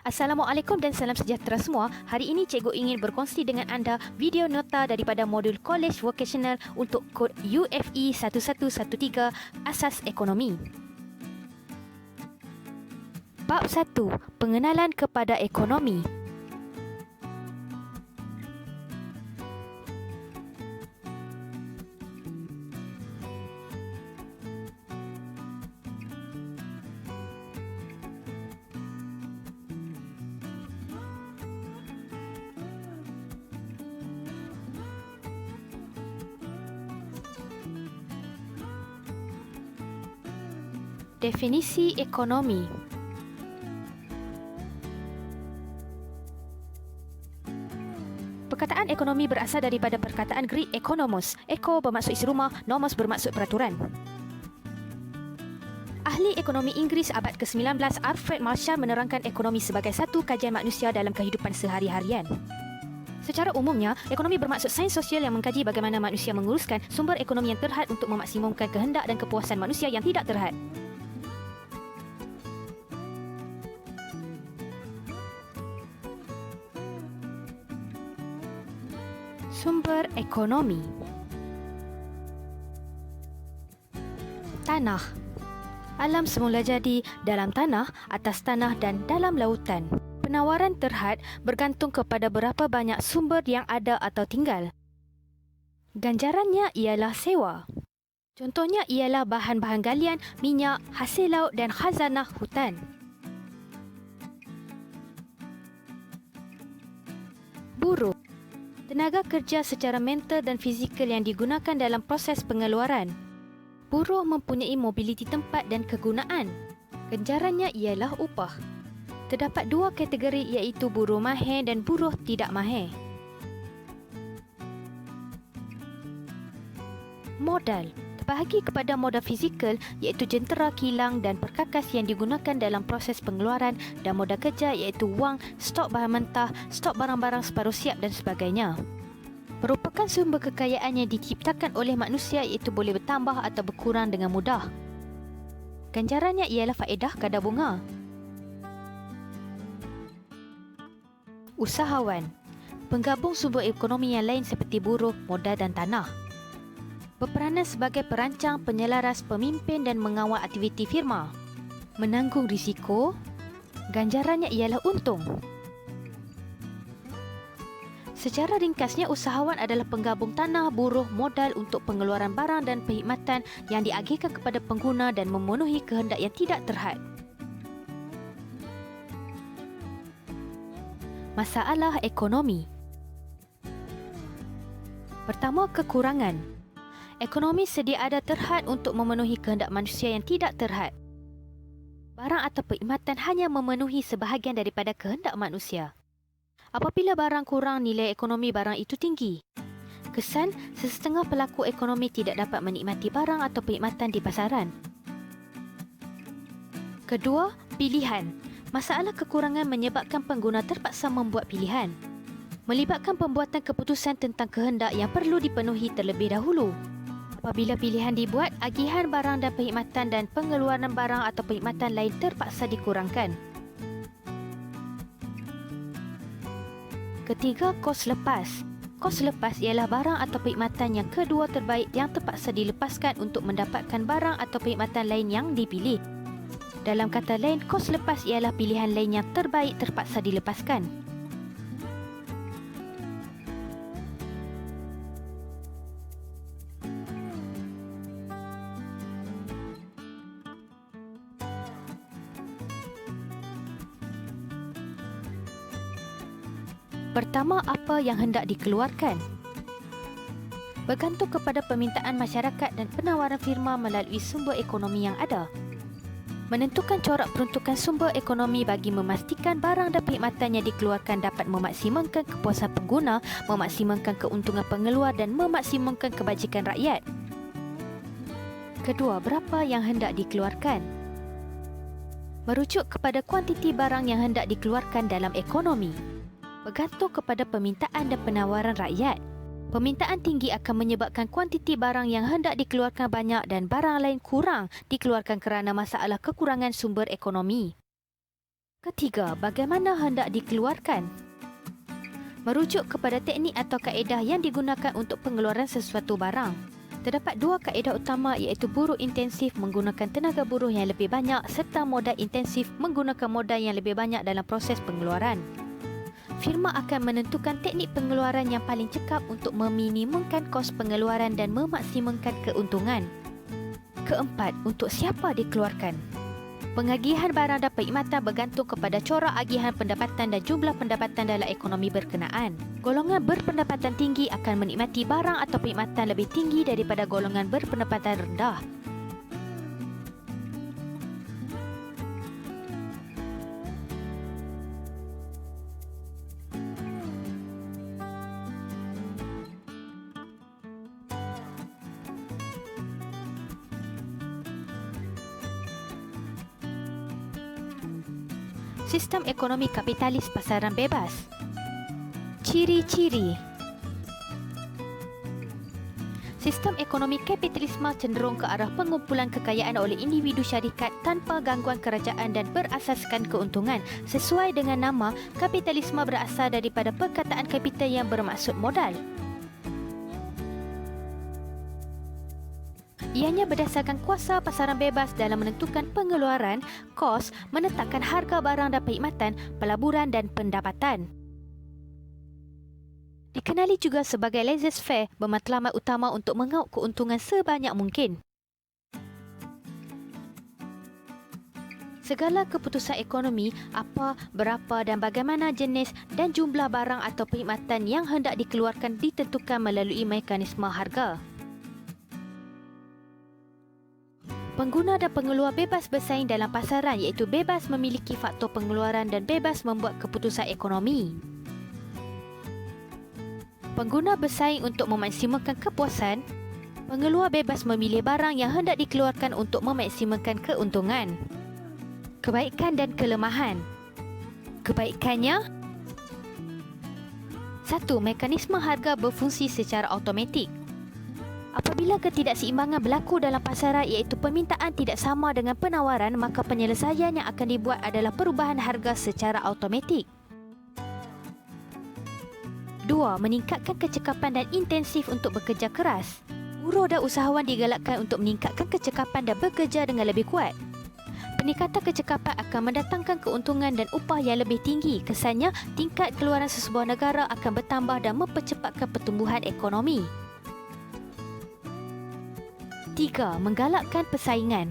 Assalamualaikum dan salam sejahtera semua. Hari ini cikgu ingin berkongsi dengan anda video nota daripada modul College Vocational untuk kod UFE 1113 Asas Ekonomi. Bab 1. Pengenalan kepada ekonomi. Definisi ekonomi. Perkataan ekonomi berasal daripada perkataan Greek ekonomos. Eko bermaksud isi rumah, nomos bermaksud peraturan. Ahli ekonomi Inggeris abad ke-19 Alfred Marshall menerangkan ekonomi sebagai satu kajian manusia dalam kehidupan sehari-harian. Secara umumnya, ekonomi bermaksud sains sosial yang mengkaji bagaimana manusia menguruskan sumber ekonomi yang terhad untuk memaksimumkan kehendak dan kepuasan manusia yang tidak terhad. Sumber ekonomi. Tanah. Alam semula jadi dalam tanah, atas tanah dan dalam lautan. Penawaran terhad bergantung kepada berapa banyak sumber yang ada atau tinggal. Ganjarannya ialah sewa. Contohnya ialah bahan-bahan galian, minyak, hasil laut dan khazanah hutan. Buruh. Tenaga kerja secara mental dan fizikal yang digunakan dalam proses pengeluaran. Buruh mempunyai mobiliti tempat dan kegunaan. Ganjarannya ialah upah. Terdapat dua kategori iaitu buruh mahir dan buruh tidak mahir. Modal. Terbahagi kepada modal fizikal iaitu jentera, kilang dan perkakas yang digunakan dalam proses pengeluaran dan modal kerja iaitu wang, stok bahan mentah, stok barang-barang separuh siap dan sebagainya. Merupakan sumber kekayaan yang diciptakan oleh manusia iaitu boleh bertambah atau berkurang dengan mudah. Ganjarannya ialah faedah kadar bunga. Usahawan. Penggabung sumber ekonomi yang lain seperti buruh, modal dan tanah. Berperanan sebagai perancang, penyelaras, pemimpin dan mengawal aktiviti firma. Menanggung risiko. Ganjarannya ialah untung. Secara ringkasnya, usahawan adalah penggabung tanah, buruh, modal untuk pengeluaran barang dan perkhidmatan yang diagihkan kepada pengguna dan memenuhi kehendak yang tidak terhad. Masalah ekonomi. Pertama, kekurangan. Ekonomi sedia ada terhad untuk memenuhi kehendak manusia yang tidak terhad. Barang atau perkhidmatan hanya memenuhi sebahagian daripada kehendak manusia. Apabila barang kurang, nilai ekonomi barang itu tinggi. Kesan, sesetengah pelaku ekonomi tidak dapat menikmati barang atau perkhidmatan di pasaran. Kedua, pilihan. Masalah kekurangan menyebabkan pengguna terpaksa membuat pilihan. Melibatkan pembuatan keputusan tentang kehendak yang perlu dipenuhi terlebih dahulu. Apabila pilihan dibuat, agihan barang dan perkhidmatan dan pengeluaran barang atau perkhidmatan lain terpaksa dikurangkan. Ketiga, kos lepas. Kos lepas ialah barang atau perkhidmatan yang kedua terbaik yang terpaksa dilepaskan untuk mendapatkan barang atau perkhidmatan lain yang dipilih. Dalam kata lain, kos lepas ialah pilihan lain yang terbaik terpaksa dilepaskan. Pertama, apa yang hendak dikeluarkan? Bergantung kepada permintaan masyarakat dan penawaran firma melalui sumber ekonomi yang ada. Menentukan corak peruntukan sumber ekonomi bagi memastikan barang dan perkhidmatan yang dikeluarkan dapat memaksimumkan kepuasan pengguna, memaksimumkan keuntungan pengeluar dan memaksimumkan kebajikan rakyat. Kedua, berapa yang hendak dikeluarkan? Merujuk kepada kuantiti barang yang hendak dikeluarkan dalam ekonomi. Bergantung kepada permintaan dan penawaran rakyat. Permintaan tinggi akan menyebabkan kuantiti barang yang hendak dikeluarkan banyak dan barang lain kurang dikeluarkan kerana masalah kekurangan sumber ekonomi. Ketiga, bagaimana hendak dikeluarkan? Merujuk kepada teknik atau kaedah yang digunakan untuk pengeluaran sesuatu barang. Terdapat dua kaedah utama iaitu buruh intensif menggunakan tenaga buruh yang lebih banyak serta modal intensif menggunakan modal yang lebih banyak dalam proses pengeluaran. Firma akan menentukan teknik pengeluaran yang paling cekap untuk meminimumkan kos pengeluaran dan memaksimumkan keuntungan. Keempat, untuk siapa dikeluarkan? Pengagihan barang dan perkhidmatan bergantung kepada corak agihan pendapatan dan jumlah pendapatan dalam ekonomi berkenaan. Golongan berpendapatan tinggi akan menikmati barang atau perkhidmatan lebih tinggi daripada golongan berpendapatan rendah. Sistem ekonomi kapitalis pasaran bebas. Ciri-ciri. Sistem ekonomi kapitalisme cenderung ke arah pengumpulan kekayaan oleh individu syarikat tanpa gangguan kerajaan dan berasaskan keuntungan. Sesuai dengan nama, kapitalisme berasal daripada perkataan kapital yang bermaksud modal. Ianya berdasarkan kuasa pasaran bebas dalam menentukan pengeluaran, kos, menetapkan harga barang dan perkhidmatan, pelaburan dan pendapatan. Dikenali juga sebagai laissez-faire, bermatlamat utama untuk mengauk keuntungan sebanyak mungkin. Segala keputusan ekonomi, apa, berapa dan bagaimana jenis dan jumlah barang atau perkhidmatan yang hendak dikeluarkan ditentukan melalui mekanisme harga. Pengguna dan pengeluar bebas bersaing dalam pasaran iaitu bebas memiliki faktor pengeluaran dan bebas membuat keputusan ekonomi. Pengguna bersaing untuk memaksimumkan kepuasan. Pengeluar bebas memilih barang yang hendak dikeluarkan untuk memaksimumkan keuntungan. Kebaikan dan kelemahan. Kebaikannya, 1. Mekanisme harga berfungsi secara automatik. Apabila ketidakseimbangan berlaku dalam pasaran iaitu permintaan tidak sama dengan penawaran, maka penyelesaian yang akan dibuat adalah perubahan harga secara automatik. 2. Meningkatkan kecekapan dan intensif untuk bekerja keras. Buruh dan usahawan digalakkan untuk meningkatkan kecekapan dan bekerja dengan lebih kuat. Peningkatan kecekapan akan mendatangkan keuntungan dan upah yang lebih tinggi. Kesannya, tingkat keluaran sesebuah negara akan bertambah dan mempercepatkan pertumbuhan ekonomi. 3. Menggalakkan persaingan.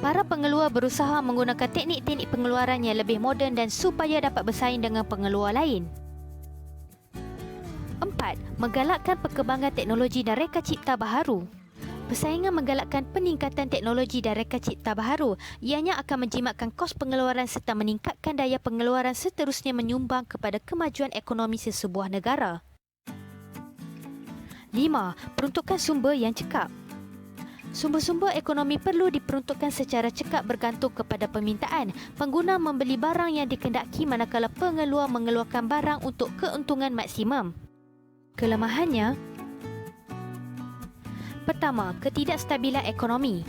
Para pengeluar berusaha menggunakan teknik-teknik pengeluaran yang lebih moden dan supaya dapat bersaing dengan pengeluar lain. 4. Menggalakkan perkembangan teknologi dan reka cipta baharu. Persaingan menggalakkan peningkatan teknologi dan reka cipta baharu. Ianya akan menjimatkan kos pengeluaran serta meningkatkan daya pengeluaran seterusnya menyumbang kepada kemajuan ekonomi sesebuah negara. 5. Peruntukan sumber yang cekap. Sumber-sumber ekonomi perlu diperuntukkan secara cekap bergantung kepada permintaan. Pengguna membeli barang yang dikendaki manakala pengeluar mengeluarkan barang untuk keuntungan maksimum. Kelemahannya, pertama, ketidakstabilan ekonomi.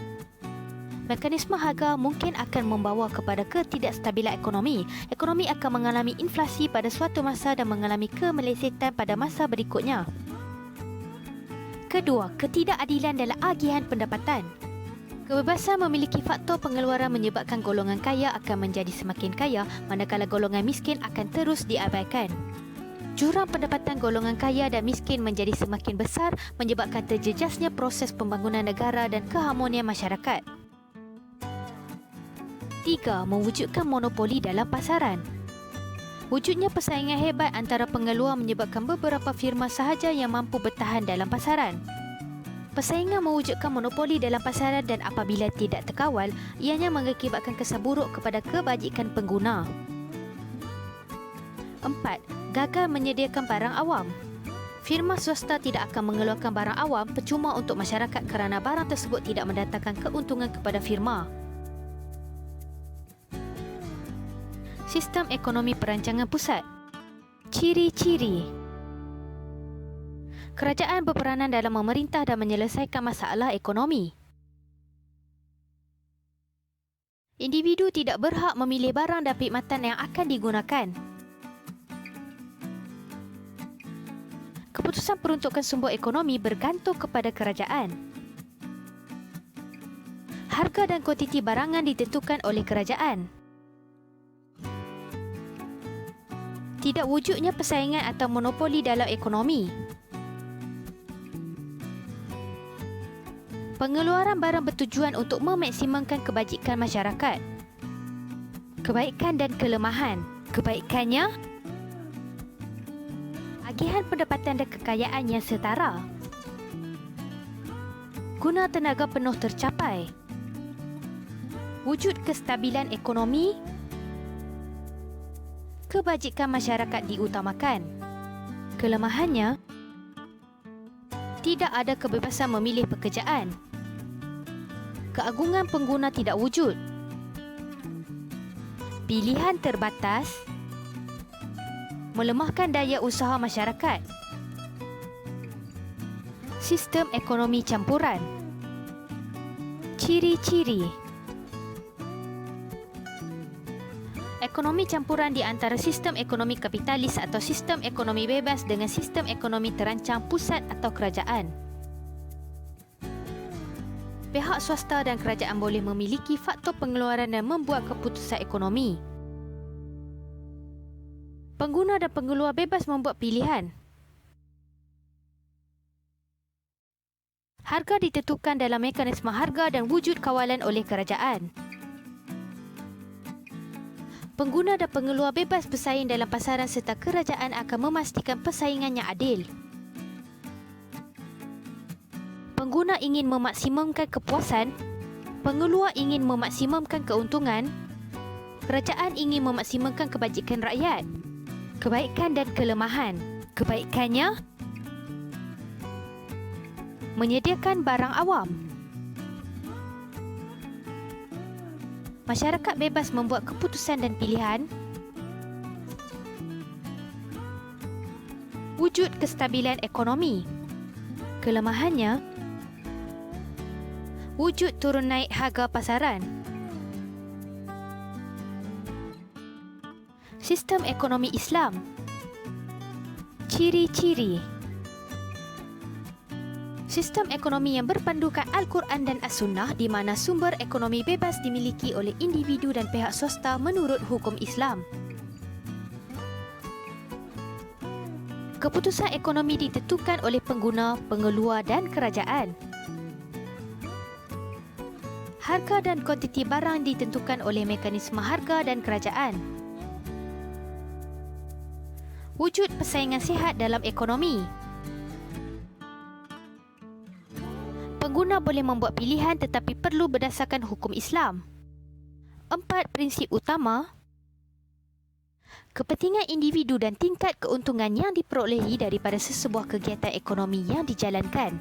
Mekanisme harga mungkin akan membawa kepada ketidakstabilan ekonomi. Ekonomi akan mengalami inflasi pada suatu masa dan mengalami kemelesetan pada masa berikutnya. Kedua, ketidakadilan dalam agihan pendapatan. Kebebasan memiliki faktor pengeluaran menyebabkan golongan kaya akan menjadi semakin kaya, manakala golongan miskin akan terus diabaikan. Jurang pendapatan golongan kaya dan miskin menjadi semakin besar, menyebabkan terjejasnya proses pembangunan negara dan keharmonian masyarakat. 3. Mewujudkan monopoli dalam pasaran. Wujudnya persaingan hebat antara pengeluar menyebabkan beberapa firma sahaja yang mampu bertahan dalam pasaran. Persaingan mewujudkan monopoli dalam pasaran dan apabila tidak terkawal, ianya mengakibatkan kesan buruk kepada kebajikan pengguna. 4. Gagal menyediakan barang awam. Firma swasta tidak akan mengeluarkan barang awam percuma untuk masyarakat kerana barang tersebut tidak mendatangkan keuntungan kepada firma. Sistem ekonomi perancangan pusat. Ciri-ciri. Kerajaan berperanan dalam memerintah dan menyelesaikan masalah ekonomi. Individu tidak berhak memilih barang dan perkhidmatan yang akan digunakan. Keputusan peruntukan sumber ekonomi bergantung kepada kerajaan. Harga dan kuantiti barangan ditentukan oleh kerajaan. Tidak wujudnya persaingan atau monopoli dalam ekonomi. Pengeluaran barang bertujuan untuk memaksimumkan kebajikan masyarakat. Kebaikan dan kelemahan. Kebaikannya, agihan pendapatan dan kekayaan yang setara. Guna tenaga penuh tercapai. Wujud kestabilan ekonomi. Kebajikan masyarakat diutamakan. Kelemahannya, tidak ada kebebasan memilih pekerjaan. Keagungan pengguna tidak wujud. Pilihan terbatas. Melemahkan daya usaha masyarakat. Sistem ekonomi campuran. Ciri-ciri. Ekonomi campuran di antara sistem ekonomi kapitalis atau sistem ekonomi bebas dengan sistem ekonomi terancang pusat atau kerajaan. Pihak swasta dan kerajaan boleh memiliki faktor pengeluaran dan membuat keputusan ekonomi. Pengguna dan pengeluar bebas membuat pilihan. Harga ditentukan dalam mekanisme harga dan wujud kawalan oleh kerajaan. Pengguna dan pengeluar bebas bersaing dalam pasaran serta kerajaan akan memastikan persaingan yang adil. Pengguna ingin memaksimumkan kepuasan, pengeluar ingin memaksimumkan keuntungan, kerajaan ingin memaksimumkan kebajikan rakyat. Kebaikan dan kelemahan. Kebaikannya, menyediakan barang awam. Masyarakat bebas membuat keputusan dan pilihan. Wujud kestabilan ekonomi. Kelemahannya, wujud turun naik harga pasaran. Sistem ekonomi Islam. Ciri-ciri. Sistem ekonomi yang berpandukan Al-Quran dan As-Sunnah di mana sumber ekonomi bebas dimiliki oleh individu dan pihak swasta menurut hukum Islam. Keputusan ekonomi ditentukan oleh pengguna, pengeluar dan kerajaan. Harga dan kuantiti barang ditentukan oleh mekanisme harga dan kerajaan. Wujud persaingan sihat dalam ekonomi. Pengguna boleh membuat pilihan tetapi perlu berdasarkan hukum Islam. 4 prinsip utama. Kepentingan individu dan tingkat keuntungan yang diperolehi daripada sesebuah kegiatan ekonomi yang dijalankan.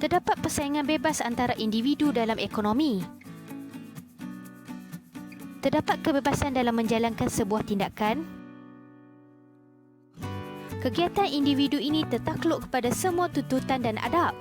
Terdapat persaingan bebas antara individu dalam ekonomi. Terdapat kebebasan dalam menjalankan sebuah tindakan. Kegiatan individu ini tertakluk kepada semua tuntutan dan adab.